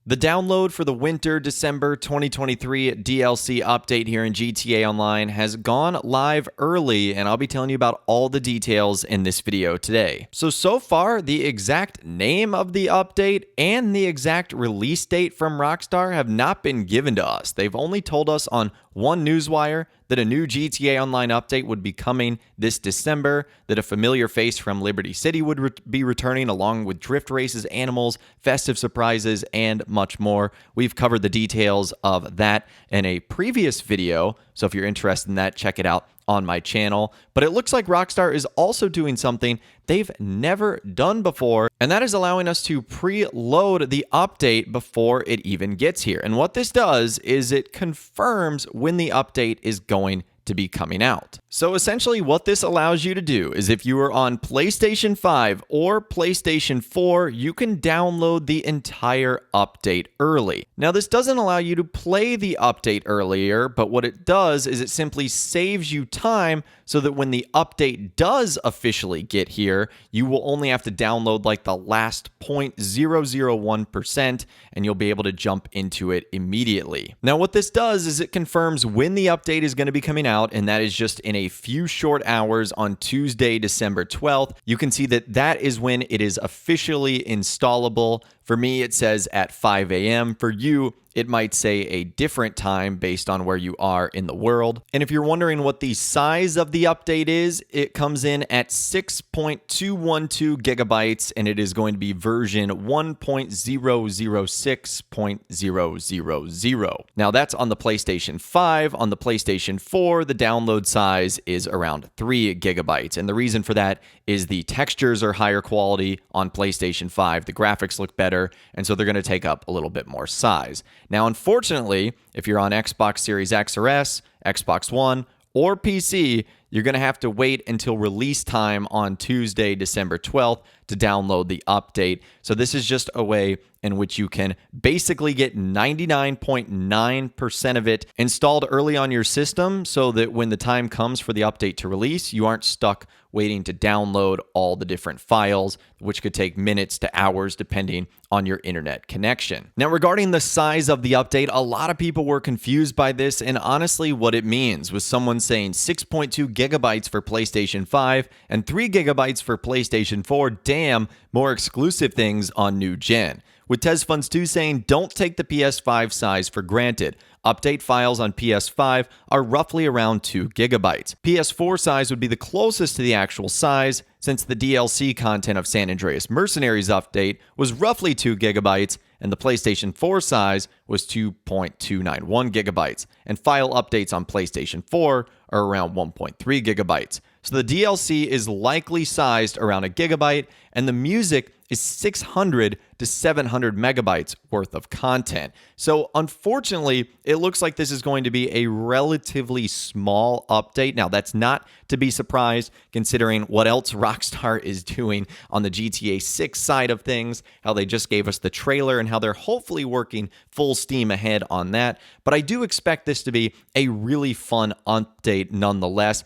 The download for the winter December 2023 DLC update here in GTA Online has gone live early, and I'll be telling you about all the details in this video today. So far, the exact name of the update and the exact release date from Rockstar have not been given to us. They've only told us on one newswire that a new GTA Online update would be coming this December, that a familiar face from Liberty City would be returning along with drift races, animals, festive surprises, and much more. We've covered the details of that in a previous video, so if you're interested in that, check it out on my channel. But it looks like Rockstar is also doing something they've never done before, and that is allowing us to preload the update before it even gets here. And what this does is it confirms when the update is going to be coming out. So essentially what this allows you to do is if you are on PlayStation 5 or PlayStation 4, you can download the entire update early. Now this doesn't allow you to play the update earlier, but what it does is it simply saves you time so that when the update does officially get here, you will only have to download like the last 0.001% and you'll be able to jump into it immediately. Now what this does is it confirms when the update is going to be coming out, and that is just in a few short hours on Tuesday, December 12th. You can see that that is when it is officially installable. For me, it says at 5 a.m. For you, it might say a different time based on where you are in the world. And if you're wondering what the size of the update is, it comes in at 6.212 gigabytes, and it is going to be version 1.006.000. Now that's on the PlayStation 5. On the PlayStation 4, the download size is around 3 gigabytes. And the reason for that is the textures are higher quality on PlayStation 5. The graphics look better, and so they're going to take up a little bit more size. Now, unfortunately, if you're on Xbox Series X or S, Xbox One, or PC, you're going to have to wait until release time on Tuesday, December 12th to download the update. So this is just a way in which you can basically get 99.9% of it installed early on your system so that when the time comes for the update to release, you aren't stuck waiting to download all the different files, which could take minutes to hours depending on your internet connection. Now, regarding the size of the update, a lot of people were confused by this and honestly what it means, with someone saying 6.2 gigabytes for PlayStation 5 and 3 gigabytes for PlayStation 4. Damn, more exclusive things on new gen. With TezFunds2 saying, don't take the PS5 size for granted. Update files on PS5 are roughly around 2 gigabytes. PS4 size would be the closest to the actual size, since the DLC content of San Andreas Mercenaries update was roughly 2 gigabytes, and the PlayStation 4 size was 2.291 gigabytes, and file updates on PlayStation 4 are around 1.3 gigabytes. So the DLC is likely sized around a gigabyte, and the music is 600 to 700 megabytes worth of content. So unfortunately, it looks like this is going to be a relatively small update. Now, that's not to be surprised considering what else Rockstar is doing on the GTA 6 side of things, how they just gave us the trailer and how they're hopefully working full steam ahead on that. But I do expect this to be a really fun update nonetheless.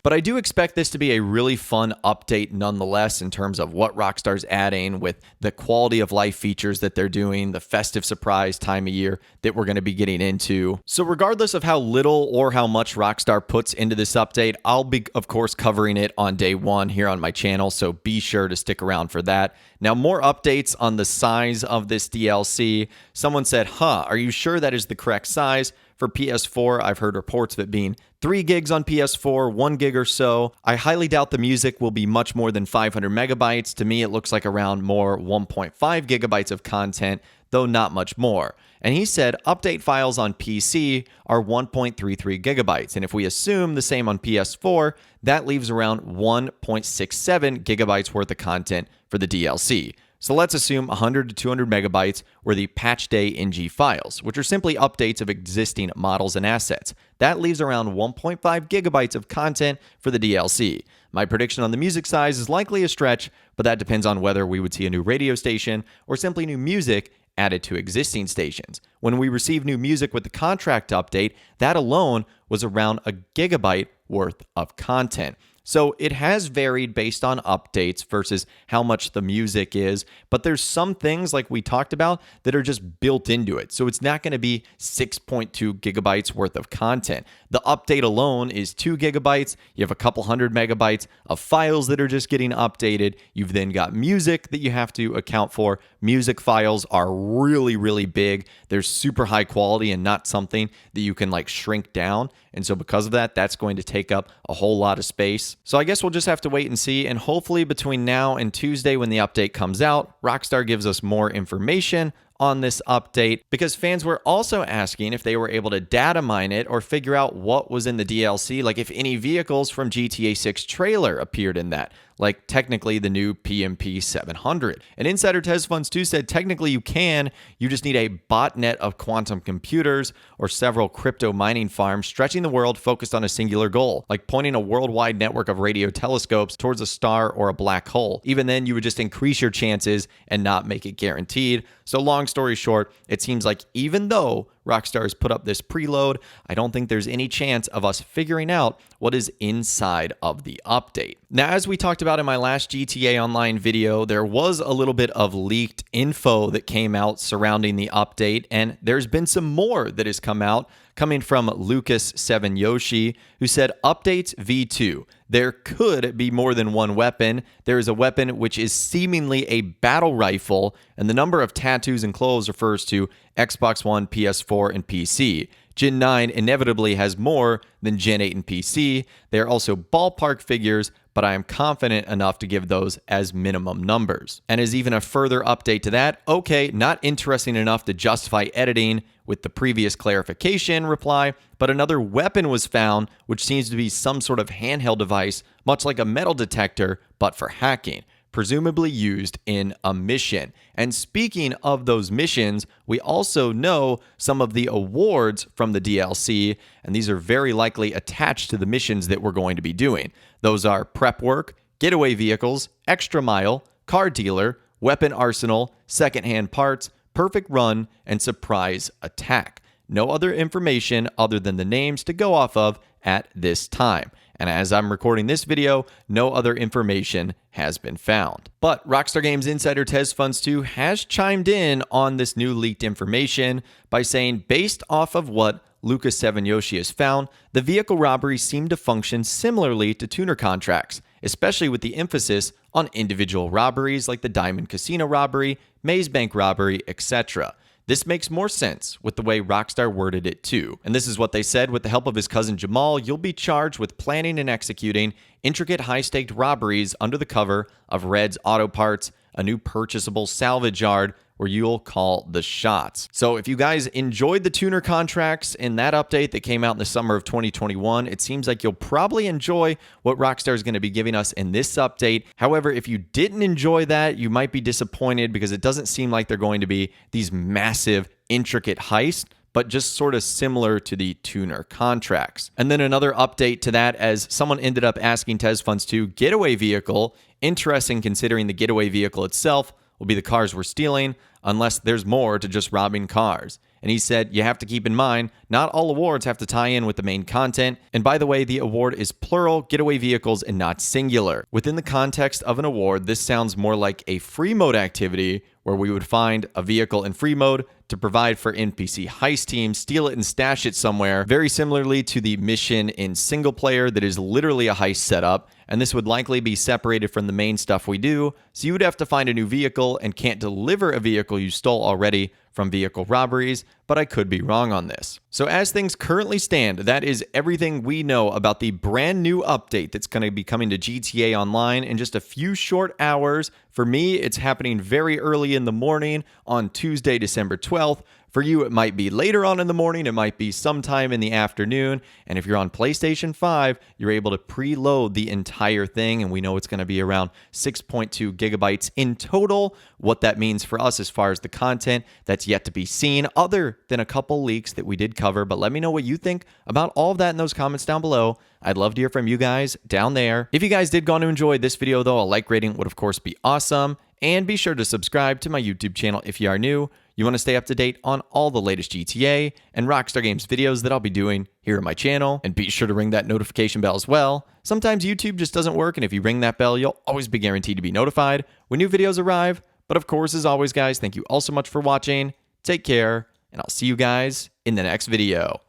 In terms of what Rockstar's adding with the quality of life features that they're doing, the festive surprise time of year that we're going to be getting into. So regardless of how little or how much Rockstar puts into this update, I'll be, of course, covering it on day one here on my channel, so be sure to stick around for that. Now, more updates on the size of this DLC. Someone said, are you sure that is the correct size? For PS4, I've heard reports of it being 3 gigs on PS4, 1 gig or so. I highly doubt the music will be much more than 500 megabytes. To me, it looks like around more 1.5 gigabytes of content, though not much more. And he said update files on PC are 1.33 gigabytes. And if we assume the same on PS4, that leaves around 1.67 gigabytes worth of content for the DLC. So let's assume 100 to 200 megabytes were the patch day NG files, which are simply updates of existing models and assets. That leaves around 1.5 gigabytes of content for the DLC. My prediction on the music size is likely a stretch, but that depends on whether we would see a new radio station or simply new music added to existing stations. When we received new music with the contract update, that alone was around a gigabyte worth of content. So it has varied based on updates versus how much the music is, but there's some things like we talked about that are just built into it. So it's not going to be 6.2 gigabytes worth of content. The update alone is 2 gigabytes. You have a couple hundred megabytes of files that are just getting updated. You've then got music that you have to account for. Music files are really, really big. They're super high quality and not something that you can like shrink down. And so because of that, that's going to take up a whole lot of space. So I guess we'll just have to wait and see. And hopefully between now and Tuesday when the update comes out, Rockstar gives us more information on this update, because fans were also asking if they were able to data mine it or figure out what was in the DLC, like if any vehicles from GTA 6 trailer appeared in that, like technically the new PMP 700. And Insider Tez Funds 2 said technically you can, you just need a botnet of quantum computers or several crypto mining farms stretching the world focused on a singular goal, like pointing a worldwide network of radio telescopes towards a star or a black hole. Even then, you would just increase your chances and not make it guaranteed. So long story short, it seems like even though Rockstar has put up this preload, I don't think there's any chance of us figuring out what is inside of the update. Now, as we talked about in my last GTA Online video, there was a little bit of leaked info that came out surrounding the update, and there's been some more that has come out, coming from Lucas7Yoshi, who said, updates V2. There could be more than one weapon. There is a weapon which is seemingly a battle rifle, and the number of tattoos and clothes refers to Xbox One, PS4, and PC. Gen 9 inevitably has more than Gen 8 and PC. They are also ballpark figures, but I am confident enough to give those as minimum numbers. And as even a further update to that, okay, not interesting enough to justify editing with the previous clarification reply, but another weapon was found, which seems to be some sort of handheld device, much like a metal detector, but for hacking, presumably used in a mission. And speaking of those missions, we also know some of the awards from the DLC, and these are very likely attached to the missions that we're going to be doing. Those are prep work, getaway vehicles, extra mile, car dealer, weapon arsenal, secondhand parts, perfect run, and surprise attack. No other information other than the names to go off of at this time. And as I'm recording this video, no other information has been found. But Rockstar Games Insider Tez Funds 2 has chimed in on this new leaked information by saying, based off of what Lucas7Yoshi has found, the vehicle robberies seem to function similarly to tuner contracts, especially with the emphasis on individual robberies like the Diamond Casino robbery, Maze Bank robbery, etc. This makes more sense with the way Rockstar worded it too. And this is what they said: with the help of his cousin Jamal, you'll be charged with planning and executing intricate high-staked robberies under the cover of Red's Auto Parts, a new purchasable salvage yard where you'll call the shots. So if you guys enjoyed the tuner contracts in that update that came out in the summer of 2021, it seems like you'll probably enjoy what Rockstar is going to be giving us in this update. However, if you didn't enjoy that, you might be disappointed because it doesn't seem like they're going to be these massive, intricate heists, but just sort of similar to the tuner contracts. And then another update to that, as someone ended up asking Tez Funds 2, getaway vehicle, interesting considering the getaway vehicle itself will be the cars we're stealing, unless there's more to just robbing cars. And he said, you have to keep in mind, not all awards have to tie in with the main content. And by the way, the award is plural, getaway vehicles, and not singular. Within the context of an award, this sounds more like a free mode activity where we would find a vehicle in free mode to provide for NPC heist teams, steal it and stash it somewhere, very similarly to the mission in single player that is literally a heist setup. And this would likely be separated from the main stuff we do, so you would have to find a new vehicle and can't deliver a vehicle you stole already from vehicle robberies, but I could be wrong on this. So as things currently stand, that is everything we know about the brand new update that's going to be coming to GTA Online in just a few short hours. For me, it's happening very early in the morning on Tuesday, December 12th. For you, it might be later on in the morning, it might be sometime in the afternoon, and if you're on PlayStation 5, you're able to preload the entire thing, and we know it's going to be around 6.2 gigabytes in total. What that means for us as far as the content, that's yet to be seen, other than a couple leaks that we did cover, but let me know what you think about all of that in those comments down below. I'd love to hear from you guys down there. If you guys did go on to enjoy this video, though, a like rating would of course be awesome, and be sure to subscribe to my YouTube channel if you are new. You want to stay up to date on all the latest GTA and Rockstar Games videos that I'll be doing here on my channel, and be sure to ring that notification bell as well. Sometimes YouTube just doesn't work, and if you ring that bell, you'll always be guaranteed to be notified when new videos arrive. But of course, as always, guys, thank you all so much for watching. Take care, and I'll see you guys in the next video.